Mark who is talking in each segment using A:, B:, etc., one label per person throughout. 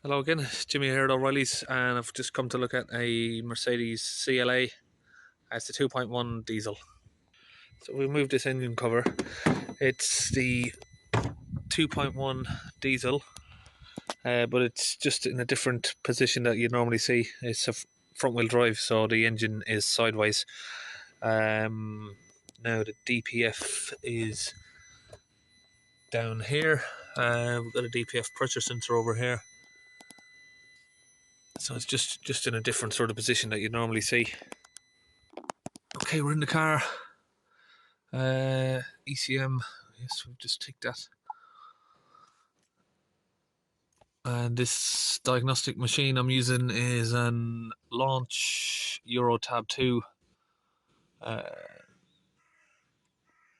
A: Hello again, it's Jimmy here at O'Reilly's, and I've just come to look at a Mercedes CLA. It's the 2.1 diesel. So we moved this engine cover. It's the 2.1 diesel, but it's just in a different position that you normally see. It's a front wheel drive, so the engine is sideways. Now the DPF is down here. We've got a DPF pressure sensor over here. So it's just in a different sort of position that you normally see. Okay, we're in the car. ECM, yes, we've just ticked that. And this diagnostic machine I'm using is an Launch Euro Tab 2.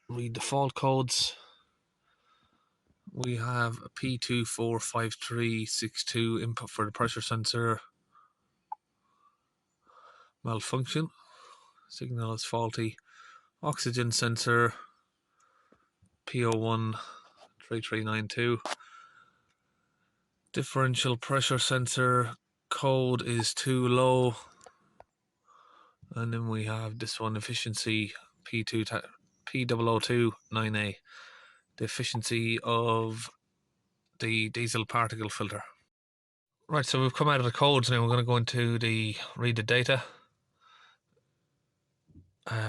A: Read the fault codes. We have a P244AFA input for the pressure sensor. Malfunction. Signal is faulty. Oxygen sensor. P20029A. Differential pressure sensor code is too low. And then we have this one, efficiency P20029A. The efficiency of the diesel particle filter. Right, so we've come out of the codes now. We're going to go into the read the data.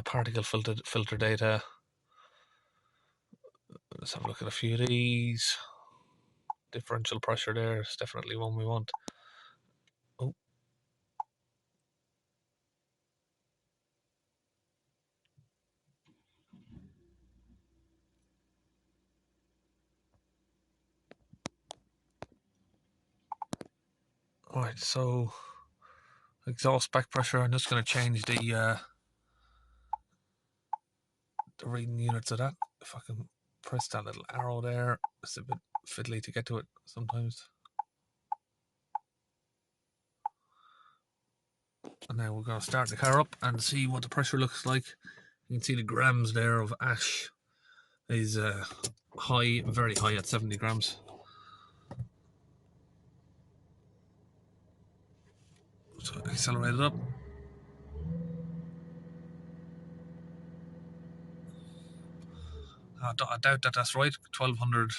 A: Particle filter data. Let's have a look at a few of these. Differential pressure there is definitely one we want. Oh. Alright, so exhaust back pressure. I'm just going to change the reading units of that. If I can press that little arrow there, it's a bit fiddly to get to it sometimes. And now we're going to start the car up and see what the pressure looks like. You can see the grams there of ash is high, very high at 70 grams. So accelerate it up. I doubt that that's right. 1200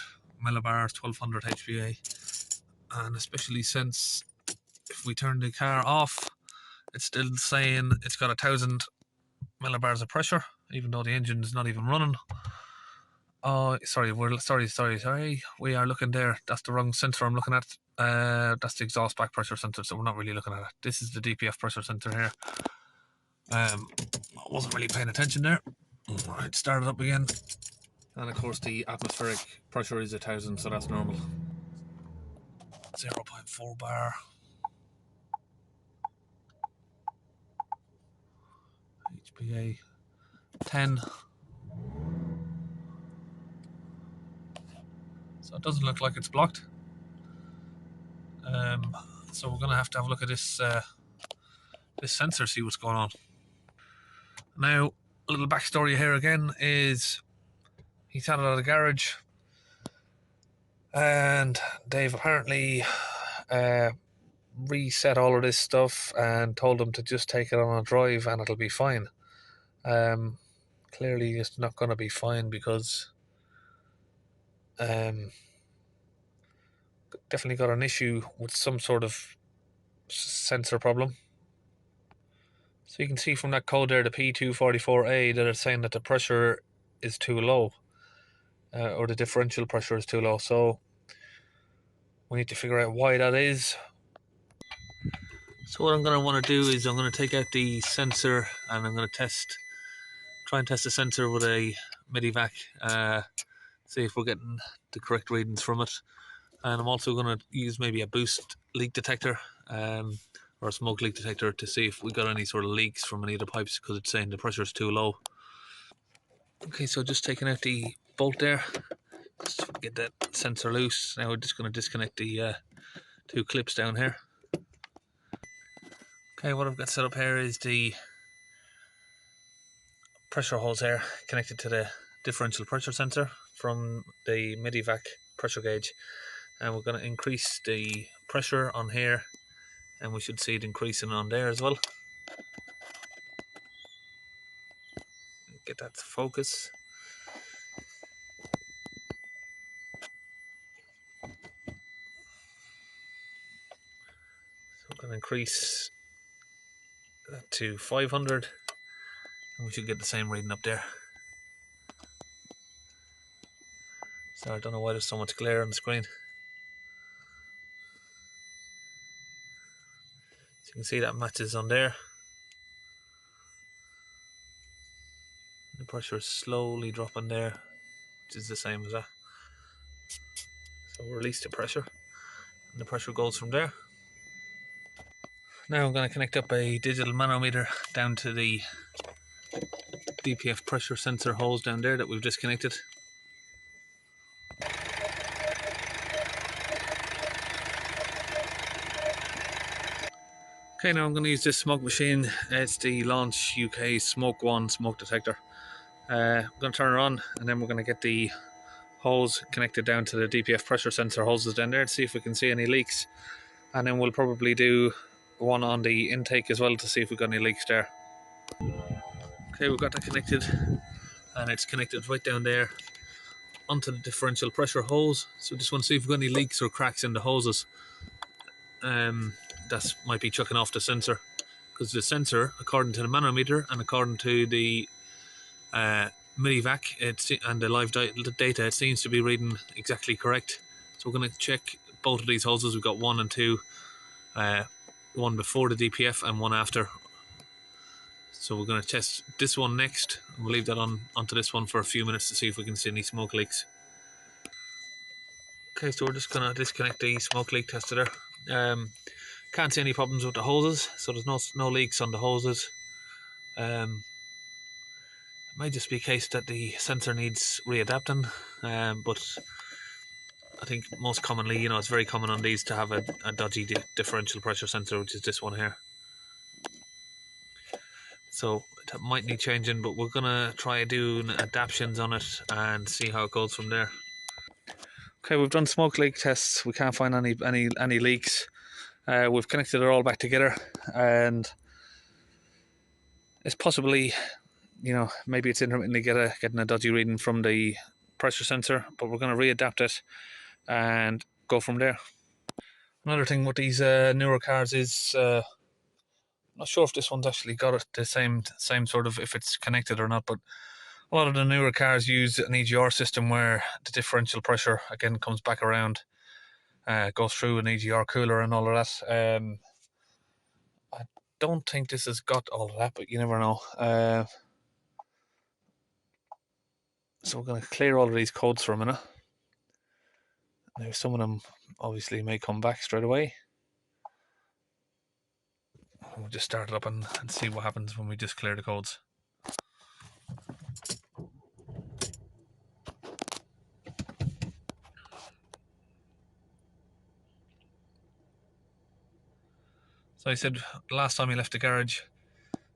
A: millibars, 1200 HPA, and especially since if we turn the car off, it's still saying it's got 1000 millibars of pressure, even though the engine is not even running. Oh, sorry, sorry. We are looking there. That's the wrong sensor I'm looking at. That's the exhaust back pressure sensor, so we're not really looking at it. This is the DPF pressure sensor here. I wasn't really paying attention there. Alright, start it up again. And of course the atmospheric pressure is 1000, so that's normal. 0.4 bar. HPA 10. So it doesn't look like it's blocked. So we're going to have a look at this this sensor, see what's going on. Now, a little backstory here again is he's had it at a garage, and they've apparently reset all of this stuff and told him to just take it on a drive and it'll be fine. Clearly it's not going to be fine because definitely got an issue with some sort of sensor problem. So you can see from that code there, the P244A, that it's saying that the pressure is too low, or the differential pressure is too low. So we need to figure out why that is. So what I'm going to want to do is I'm going to take out the sensor and I'm going to try and test the sensor with a Medivac, see if we're getting the correct readings from it. And I'm also going to use maybe a boost leak detector or a smoke leak detector to see if we got any sort of leaks from any of the pipes, because it's saying the pressure is too low. Okay, so just taking out the bolt there, just get that sensor loose. Now we're just going to disconnect the two clips down here. Okay, what I've got set up here is the pressure hose here connected to the differential pressure sensor from the mid-evac pressure gauge, and we're going to increase the pressure on here, and we should see it increasing on there as well. Get that to focus. So I'm going to increase that to 500, and we should get the same reading up there. So I don't know why there's so much glare on the screen. So you can see that matches on there. The pressure is slowly dropping there, which is the same as that. So we'll release the pressure, and the pressure goes from there. Now I'm going to connect up a digital manometer down to the DPF pressure sensor hose down there that we've disconnected. Okay, now I'm going to use this smoke machine. It's the Launch UK Smoke 1 smoke detector. I'm going to turn it on, and then we're going to get the hose connected down to the DPF pressure sensor hoses down there to see if we can see any leaks. And then we'll probably do one on the intake as well to see if we've got any leaks there. Okay, we've got that connected, and it's connected right down there onto the differential pressure hose. So just want to see if we've got any leaks or cracks in the hoses. That might be chucking off the sensor, because the sensor, according to the manometer and according to the mid-evac and the live data, it seems to be reading exactly correct. So we're going to check both of these hoses. We've got 1 and 2, one before the DPF and one after. So we're going to test this one next, and we'll leave that onto this one for a few minutes to see if we can see any smoke leaks. Okay, so we're just going to disconnect the smoke leak tester there. Can't see any problems with the hoses, so there's no leaks on the hoses. It might just be a case that the sensor needs readapting, but I think most commonly, it's very common on these to have a dodgy differential pressure sensor, which is this one here. So that might need changing, but we're gonna try doing adaptations on it and see how it goes from there. Okay, we've done smoke leak tests. We can't find any leaks. We've connected it all back together, and it's possibly, maybe it's intermittently getting a dodgy reading from the pressure sensor, but we're going to readapt it and go from there. Another thing with these newer cars is, I'm not sure if this one's actually got it the same sort of, if it's connected or not, but a lot of the newer cars use an EGR system where the differential pressure again comes back around, goes through an EGR cooler and all of that. I don't think this has got all of that, but you never know. So we're going to clear all of these codes for a minute. Now some of them obviously may come back straight away. We'll just start it up and see what happens when we just clear the codes. So I said last time you left the garage,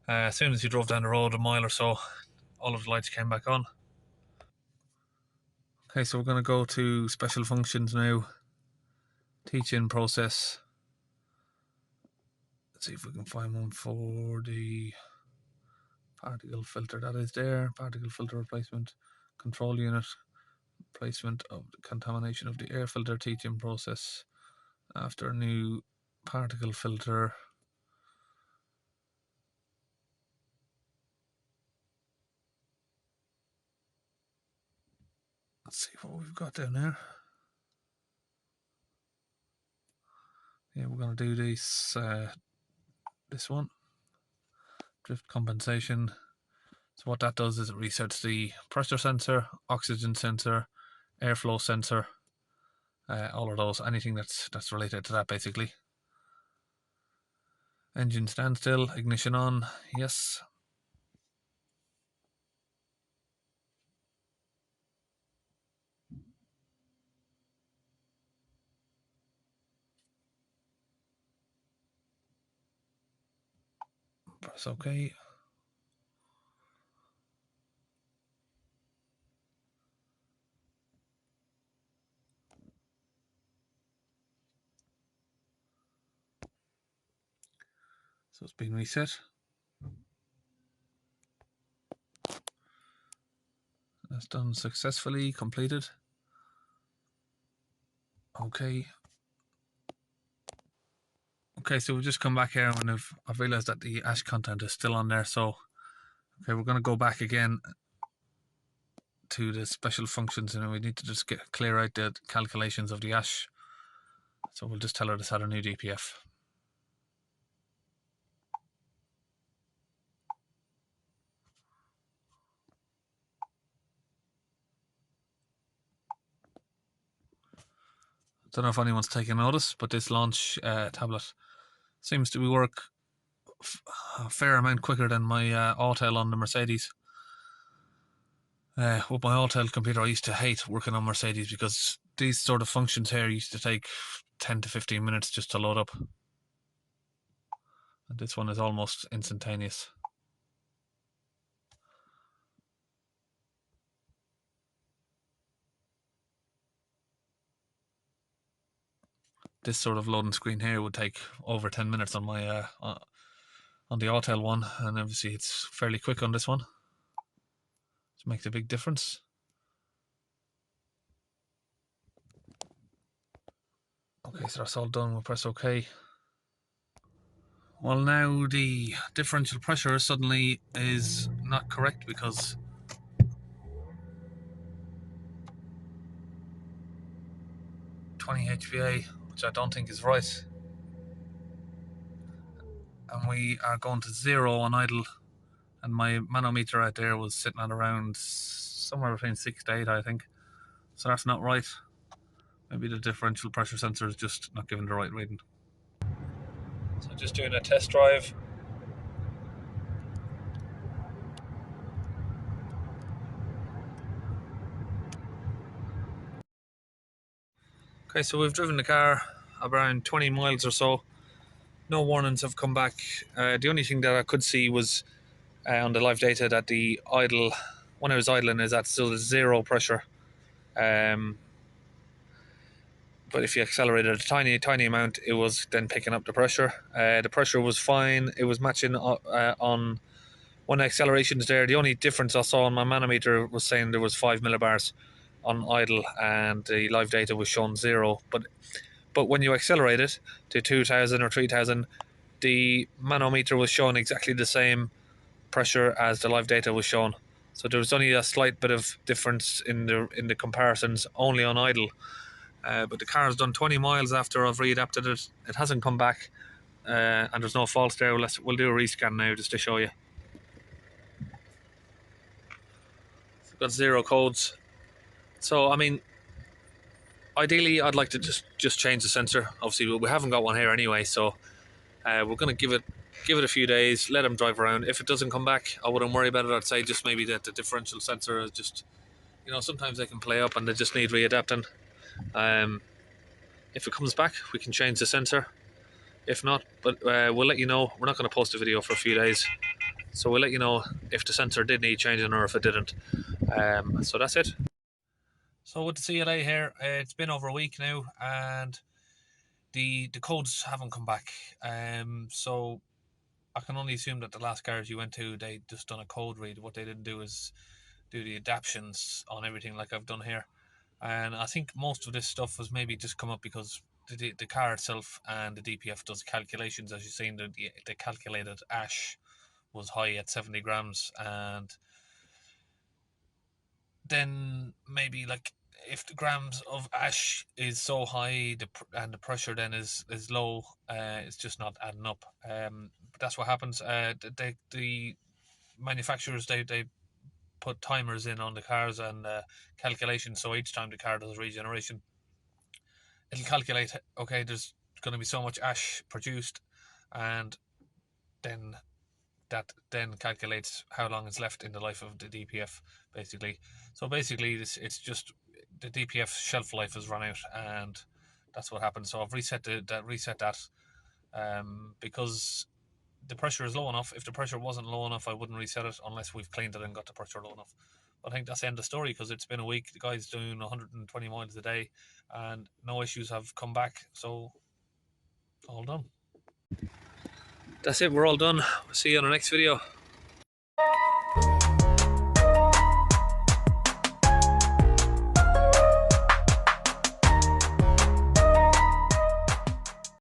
A: as soon as you drove down the road a mile or so, all of the lights came back on. Okay, so we're going to go to special functions now, teach-in process. Let's see if we can find one for the particle filter. That is there, particle filter replacement, control unit, replacement of the contamination of the air filter, teach-in process after a new particle filter. Let's see what we've got down there. Yeah, we're going to do this one, drift compensation. So what that does is it resets the pressure sensor, oxygen sensor, airflow sensor, all of those, anything that's related to that basically. Engine standstill, ignition on, yes. Press OK. So it's been reset. That's done successfully, completed. Okay. Okay, so we've just come back here and I've realized that the ash content is still on there. So, okay, we're going to go back again to the special functions, and we need to just clear out the calculations of the ash. So we'll just tell her to add a new DPF. Don't know if anyone's taken notice, but this launch tablet seems to work a fair amount quicker than my Autel on the Mercedes. With my Autel computer, I used to hate working on Mercedes because these sort of functions here used to take 10 to 15 minutes just to load up. And this one is almost instantaneous. This sort of loading screen here would take over 10 minutes on my on the Autel one, and obviously it's fairly quick on this one. It makes a big difference. Okay, so that's all done. We'll press OK. Well, now the differential pressure suddenly is not correct because $20 HPA, which I don't think is right. And we are going to 0 on idle, and my manometer out there was sitting at around somewhere between 6 to 8, I think. So that's not right. Maybe the differential pressure sensor is just not giving the right reading. So just doing a test drive. Okay, so we've driven the car around 20 miles or so. No warnings have come back. The only thing that I could see was on the live data that the idle, when I was idling, is at still 0 pressure. But if you accelerated a tiny amount, it was then picking up the pressure. The pressure was fine. It was matching on when the acceleration is there. The only difference I saw on my manometer was saying there was 5 millibars on idle, and the live data was showing 0. But when you accelerate it to 2,000 or 3,000, the manometer was showing exactly the same pressure as the live data was showing. So there was only a slight bit of difference in the comparisons only on idle. But the car has done 20 miles after I've readapted it. It hasn't come back, and there's no faults there. We'll do a rescan now just to show you. So got 0 codes. So I mean, ideally, I'd like to just change the sensor. Obviously, we haven't got one here anyway, so we're going to give it a few days, let them drive around. If it doesn't come back, I wouldn't worry about it. I'd say just maybe that the differential sensor is just, sometimes they can play up and they just need readapting. If it comes back, we can change the sensor. If not, but we'll let you know. We're not going to post a video for a few days, so we'll let you know if the sensor did need changing or if it didn't. So that's it. So with the CLA here, it's been over a week now, and the codes haven't come back. So I can only assume that the last garage you went to, they just done a code read. What they didn't do is do the adaptions on everything like I've done here. And I think most of this stuff has maybe just come up because the car itself and the DPF does calculations. As you've seen, the calculated ash was high at 70 grams, and then maybe like if the grams of ash is so high and the pressure then is low, it's just not adding up. But that's what happens. The manufacturers, they put timers in on the cars and calculations, so each time the car does regeneration, it'll calculate, okay, there's going to be so much ash produced, and then that then calculates how long is left in the life of the DPF, basically. So basically, it's just the DPF shelf life has run out, and that's what happens. So I've reset that because the pressure is low enough. If the pressure wasn't low enough, I wouldn't reset it unless we've cleaned it and got the pressure low enough. But I think that's the end of the story because it's been a week. The guy's doing 120 miles a day, and no issues have come back. So all done. That's it, we're all done. See you on the next video.